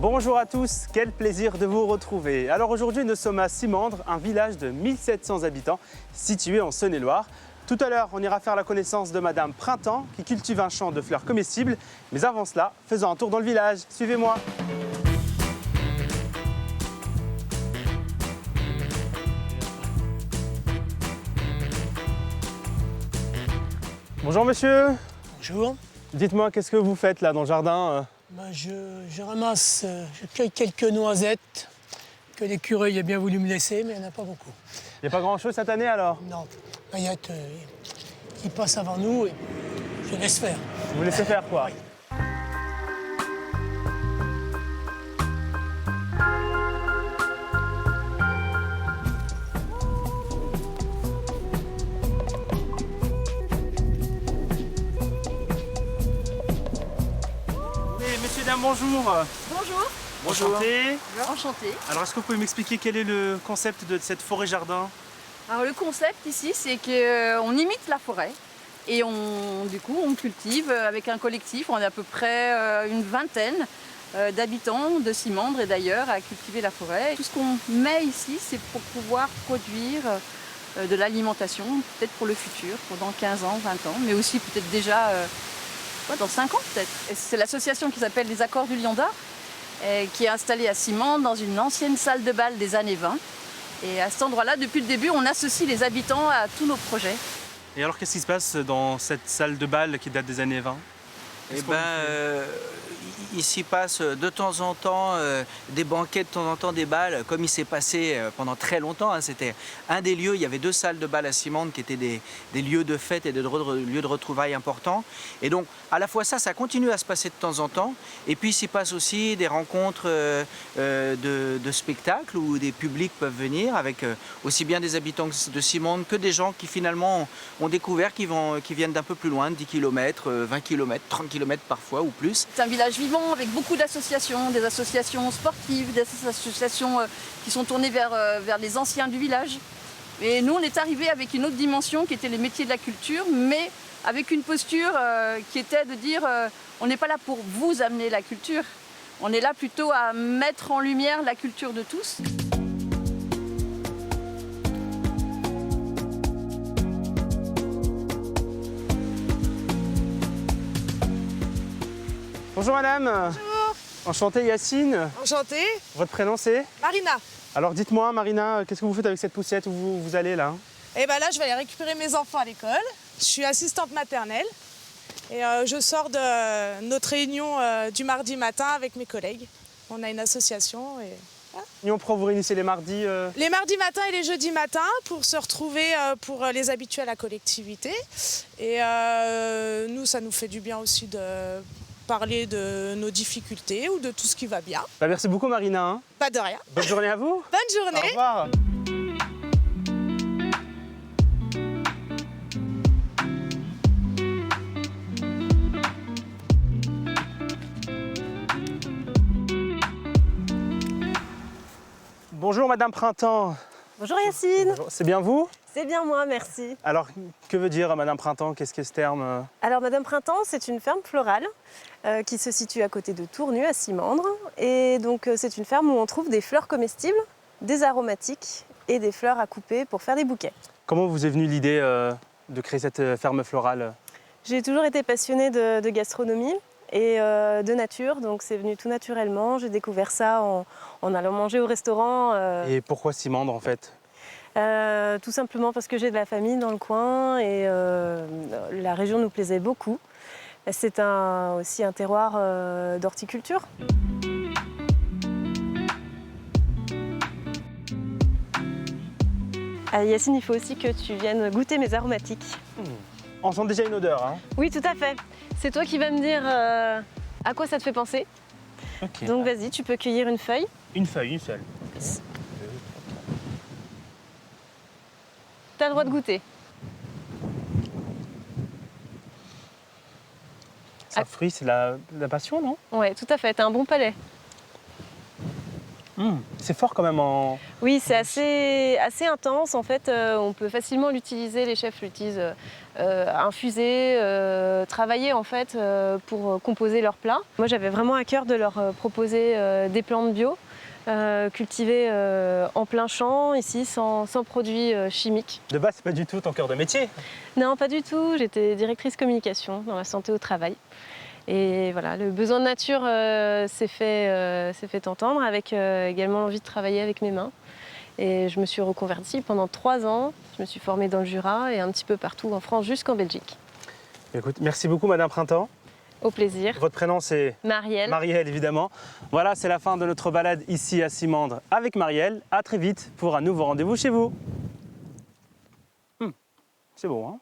Bonjour à tous, quel plaisir de vous retrouver. Alors aujourd'hui nous sommes à Simandre, un village de 1700 habitants situé en Saône-et-Loire. Tout à l'heure on ira faire la connaissance de Madame Printemps qui cultive un champ de fleurs comestibles. Mais avant cela, faisons un tour dans le village, suivez-moi. Bonjour monsieur, Bonjour. dites-moi qu'est-ce que vous faites là dans le jardin Je ramasse, je cueille quelques noisettes que l'écureuil a bien voulu me laisser, mais il n'y en a pas beaucoup. Il n'y a pas grand-chose cette année alors? Non, paillettes qui passent avant nous et je laisse faire. Vous laissez faire quoi? Oui. Messieurs, dames, bonjour. Bonjour. Enchanté. Enchantée. Alors est-ce que vous pouvez m'expliquer quel est le concept de cette forêt-jardin? Alors le concept ici, c'est qu'on imite la forêt et du coup on cultive avec un collectif. On est à peu près une vingtaine d'habitants de Simandre et d'ailleurs à cultiver la forêt. Tout ce qu'on met ici, c'est pour pouvoir produire de l'alimentation, peut-être pour le futur, pendant 15 ans, 20 ans, mais aussi peut-être déjà dans 5 ans peut-être. C'est l'association qui s'appelle les Accords du Lion d'Or, qui est installée à Simandre dans une ancienne salle de bal des années 20. Et à cet endroit-là, depuis le début, on associe les habitants à tous nos projets. Et alors qu'est-ce qui se passe dans cette salle de bal qui date des années 20? Eh ben, ici passe de temps en temps des banquets, de temps en temps des bals, comme il s'est passé pendant très longtemps. Hein. C'était un des lieux, il y avait 2 salles de bal à Simandre qui étaient des lieux de fête et des lieux de retrouvailles importants. Et donc, à la fois ça continue à se passer de temps en temps. Et puis, il s'y passe aussi des rencontres de spectacles où des publics peuvent venir avec aussi bien des habitants de Simandre que des gens qui finalement ont découvert, qui viennent d'un peu plus loin, de 10 km, 20 km, 30 km parfois ou plus. C'est un village vivant avec beaucoup d'associations, des associations sportives, des associations qui sont tournées vers les anciens du village. Et nous, on est arrivés avec une autre dimension qui était les métiers de la culture, mais avec une posture qui était de dire on n'est pas là pour vous amener la culture, on est là plutôt à mettre en lumière la culture de tous. Bonjour madame. Bonjour. Enchanté Yacine. Enchantée. Votre prénom c'est? Marina. Alors dites-moi Marina, qu'est-ce que vous faites avec cette poussette? Où vous allez là? Et ben là, je vais aller récupérer mes enfants à l'école. Je suis assistante maternelle et je sors de notre réunion du mardi matin avec mes collègues. On a une association et Union Pro, vous réunissez les mardis les mardis matins et les jeudis matins pour se retrouver pour les habitués à la collectivité. Et nous, ça nous fait du bien aussi de parler de nos difficultés ou de tout ce qui va bien. Merci beaucoup Marina. Hein. Pas de rien. Bonne journée à vous. Bonne Au journée. revoir. Bonjour Madame Printemps. Bonjour Yacine, Bonjour. C'est bien vous? c'est bien moi, merci. Alors que veut dire Madame Printemps? Qu'est-ce que ce terme? Alors Madame Printemps, c'est une ferme florale qui se situe à côté de Tournu, à Simandre. Et donc c'est une ferme où on trouve des fleurs comestibles, des aromatiques et des fleurs à couper pour faire des bouquets. Comment vous est venue l'idée de créer cette ferme florale? J'ai toujours été passionnée de gastronomie et de nature, donc c'est venu tout naturellement. J'ai découvert ça en allant manger au restaurant. Et pourquoi Simandre en fait? Tout simplement parce que j'ai de la famille dans le coin et la région nous plaisait beaucoup. C'est aussi un terroir d'horticulture. Yacine, il faut aussi que tu viennes goûter mes aromatiques. On sent déjà une odeur. Hein. Oui, tout à fait. C'est toi qui vas me dire à quoi ça te fait penser. Ok. Donc vas-y, tu peux cueillir une feuille. Une feuille, une seule. Tu as le droit de goûter. C'est un fruit, c'est la passion, non? Ouais, tout à fait. Tu as un bon palais. C'est fort quand même en... Oui, c'est assez intense. En fait, on peut facilement l'utiliser, les chefs l'utilisent infuser, travailler en fait pour composer leurs plats. Moi, j'avais vraiment à cœur de leur proposer des plantes bio, cultivées en plein champ, ici, sans produits chimiques. De base, c'est pas du tout ton cœur de métier. Non, pas du tout. J'étais directrice communication dans la santé au travail. Et voilà, le besoin de nature s'est fait entendre avec également l'envie de travailler avec mes mains. Et je me suis reconvertie pendant 3 ans. Je me suis formée dans le Jura et un petit peu partout en France jusqu'en Belgique. Écoute, merci beaucoup Madame Printemps. Au plaisir. Votre prénom c'est Marielle. Marielle, évidemment. Voilà, c'est la fin de notre balade ici à Simandre avec Marielle. À très vite pour un nouveau rendez-vous chez vous. C'est bon, hein?